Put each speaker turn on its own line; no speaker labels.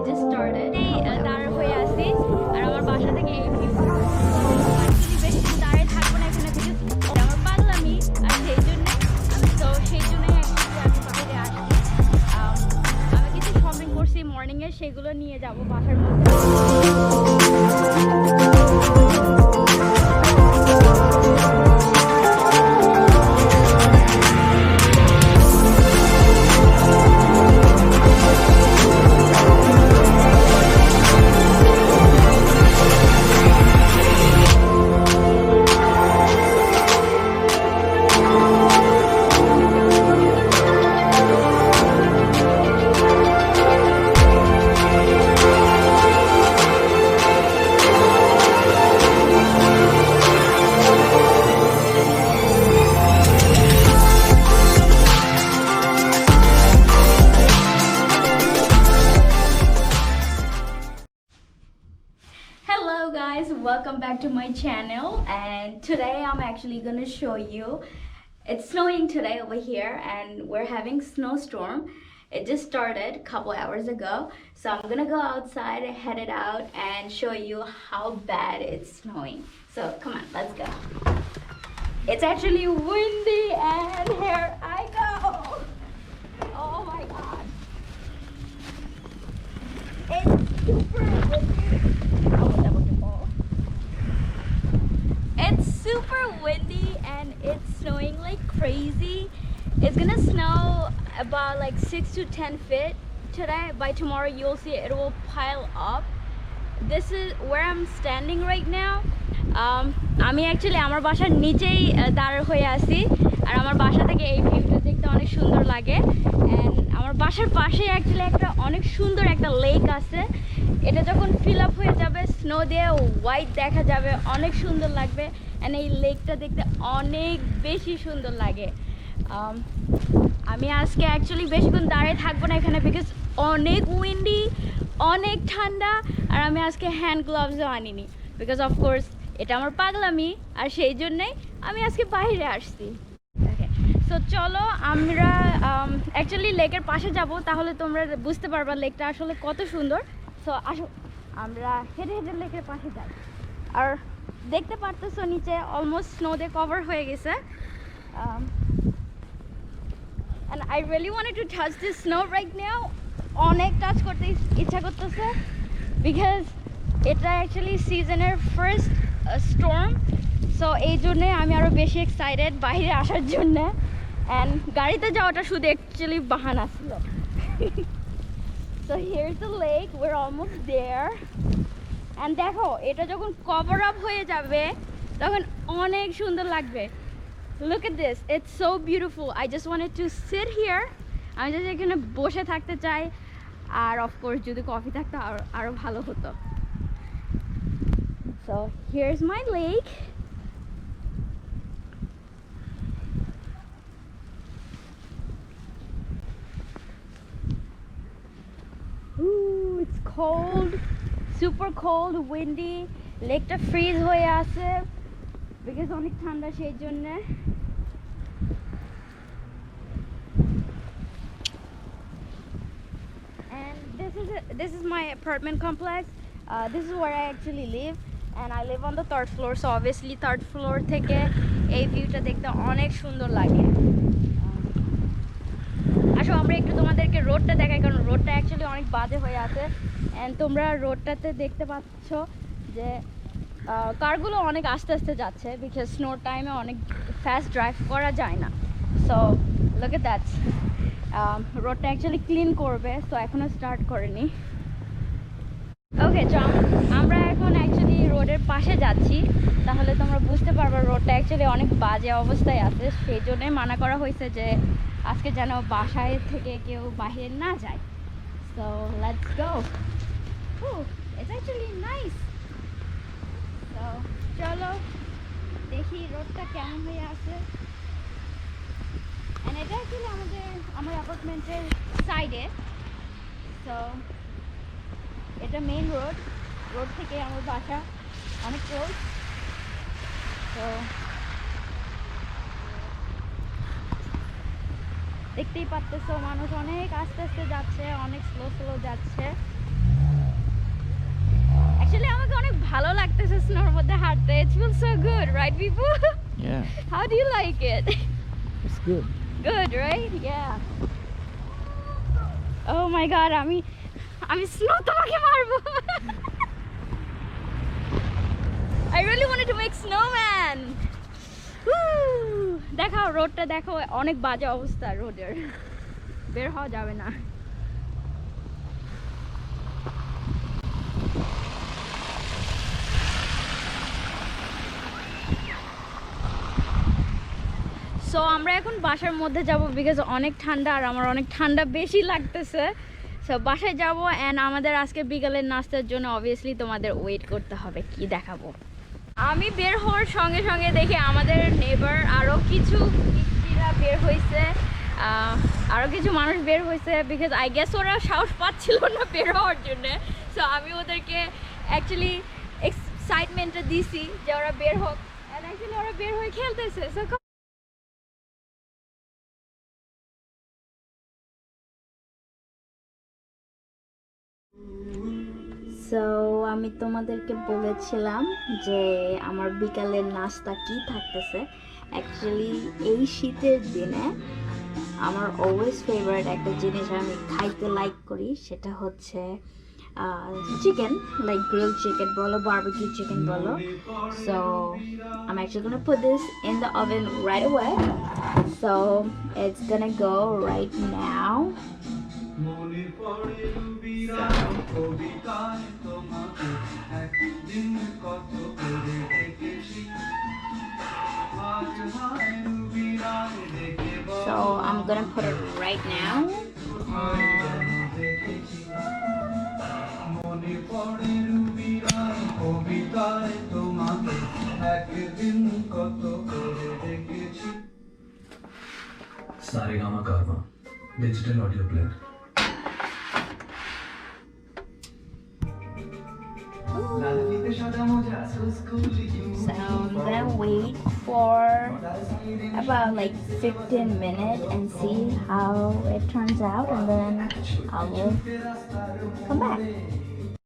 just started. তার হয়ে আসি আর আমার বাসা থেকে এই view actually বেশি দিন দাঁড়িয়ে থাকবো না এখানে because আমার পাগলামি আর সেই জন্য actually আমি বাইরে আসি আমি কিছু শপিং করছি মর্নিং এ সেগুলো নিয়ে যাব বাসার মধ্যে welcome back to my channel, and today I'm actually gonna show you it's snowing today over here and we're having snowstorm. It just started a couple hours ago, so I'm gonna go outside, head it out and show you how bad it's snowing. So come on, let's go. It's actually windy and here I go. Oh my god, it's super windy. It's super windy and it's snowing like crazy. It's gonna snow about like 6 to 10 feet today. By tomorrow you'll see it will pile up. This is where I'm standing right now. আমি actually আমার বাসার নিচেই দাঁড় হয়ে আছি আর আমার বাসা থেকে এই ভিউটা দেখতে অনেক সুন্দর লাগে এন্ড আমার বাসার পাশে অ্যাকচুয়ালি একটা অনেক সুন্দর একটা লেক আছে এটা যখন ফিল আপ হয়ে যাবে স্নো দিয়ে হোয়াইট দেখা যাবে অনেক সুন্দর লাগবে এন্ড এই লেকটা দেখতে অনেক বেশি সুন্দর লাগে আমি আজকে অ্যাকচুয়ালি বেশিক্ষণ দাঁড়িয়ে থাকবো না এখানে বিকজ অনেক উইন্ডি অনেক ঠান্ডা আর আমি আজকে হ্যান্ড গ্লাভসও আনিনি বিকজ অফকোর্স এটা আমার পাগলামি আর সেই জন্যই আমি আজকে বাইরে আসছি ওকে সো চলো আমরা অ্যাকচুয়ালি লেকের পাশে যাব তাহলে তোমরা বুঝতে পারবা লেকটা আসলে কত সুন্দর সো আসো আমরা হেঁটে হেঁটে লেকের পাশে যাই আর দেখতে পারতেছো নিচে অলমোস্ট স্নো দিয়ে কভার হয়ে গেছে and I really wanted to touch this snow right now অনেক টাচ করতে ইচ্ছা করতেছে because এটা অ্যাকচুয়ালি সিজনের ফার্স্ট স্টর্ম সো এই জন্যে আমি আরও বেশি এক্সাইটেড বাইরে আসার জন্য অ্যান্ড গাড়িতে যাওয়াটা শুধু অ্যাকচুয়ালি বাহানা ছিল so here's the lake, we're almost there and দেখো এটা যখন কভার আপ হয়ে যাবে তখন অনেক সুন্দর লাগবে look at this, it's so beautiful. I just wanted to sit here আমি just এখানে বসে থাকতে চাই আর অফকোর্স যদি কফি থাকতো আরও ভালো হতো so here's my lake ooh it's cold super cold windy লেকটা ফ্রিজ হয়ে আছে বিকজ অনেক ঠান্ডা সেই জন্য and this is my apartment complex this is where I actually live and I live on the third floor so obviously third floor থেকে এই ভিউটা দেখতে অনেক সুন্দর লাগে আসো আমরা একটু তোমাদেরকে রোডটা দেখাই কারণ রোডটা অ্যাকচুয়ালি অনেক বাজে হয়ে আছে এন্ড তোমরা রোডটাতে দেখতে পাচ্ছ যে কারগুলো অনেক আস্তে আস্তে যাচ্ছে বিকজ স্নোর টাইমে অনেক ফাস্ট ড্রাইভ করা যায় না সো লুক এট দ্যাট রোডটা অ্যাকচুয়ালি ক্লিন করবে সো এখনও স্টার্ট করেনি ওকে তো আমরা এখন অ্যাকচুয়ালি রোডের পাশে যাচ্ছি তাহলে তোমরা বুঝতে পারবে রোডটা অ্যাকচুয়ালি অনেক বাজে অবস্থায় আছে সেই জন্যই মানা করা হয়েছে যে আজকে যেন বাসায় থেকে কেউ বাইরে না যায় so let's go it's actually nice তো চলো দেখি রোডটা কেমন হয়ে আছে এন্ড এটা অ্যাকচুয়ালি আমার অ্যাপার্টমেন্টের সাইডে সো এটা মেইন রোড থেকে আমার বাসা অনেক ক্লোজ তো দেখতেই পারতেছো মানুষ অনেক আস্তে আস্তে যাচ্ছে অনেক স্লো যাচ্ছে Actually, আমাকে অনেক ভালো লাগতেছে স্নোর মধ্যে হাঁটতে। It feels so good, right, people?
Yeah,
How do you like it?
it's good.
Good, right? Yeah. Oh my God, আমি স্নো তোমাকে মারবো। I really wanted to make snowman. Woo! দেখো রোডটা দেখো, অনেক বাজে অবস্থা রোডের, বের হওয়া যাবে না। সো আমরা এখন বাসার মধ্যে যাব বিকজ অনেক ঠান্ডা আর আমার অনেক ঠান্ডা বেশি লাগতেছে। সো বাসায় যাব অ্যান্ড আমাদের আজকে বিকালের নাস্তার জন্য অবভিয়াসলি তোমাদের ওয়েট করতে হবে কি দেখাবো। আমি বের হওয়ার সঙ্গে সঙ্গে দেখি আমাদের নেবার আরও কিছু মিস্ত্রিরা বের হয়েছে, আরও কিছু মানুষ বের হয়েছে বিকজ আই গেস ওরা সাহস পাচ্ছিল না বের হওয়ার জন্যে। সো আমি ওদেরকে অ্যাকচুয়ালি এক্সাইটমেন্টটা দিছি যে ওরা বের হোক, অ্যান্ড অ্যাকচুয়ালি ওরা বের হয়ে খেলতেছে। সো সো আমি তোমাদেরকে বলেছিলাম যে আমার বিকালের নাস্তা কি থাকতেছে। অ্যাকচুয়ালি এই শীতের দিনে আমার অলওয়েজ ফেভারিট একটা জিনিস আমি খাইতে লাইক করি, সেটা হচ্ছে চিকেন, লাইক গ্রিল চিকেন বলো, বারবিকিউ চিকেন বলো। So I'm actually gonna put this in the oven right away. So it's gonna go right now. So I'm gonna put it right now.
Saregama Carvaan digital audio player.
So I'm gonna wait for about like 15 minutes and see how it turns out, and then I will come back.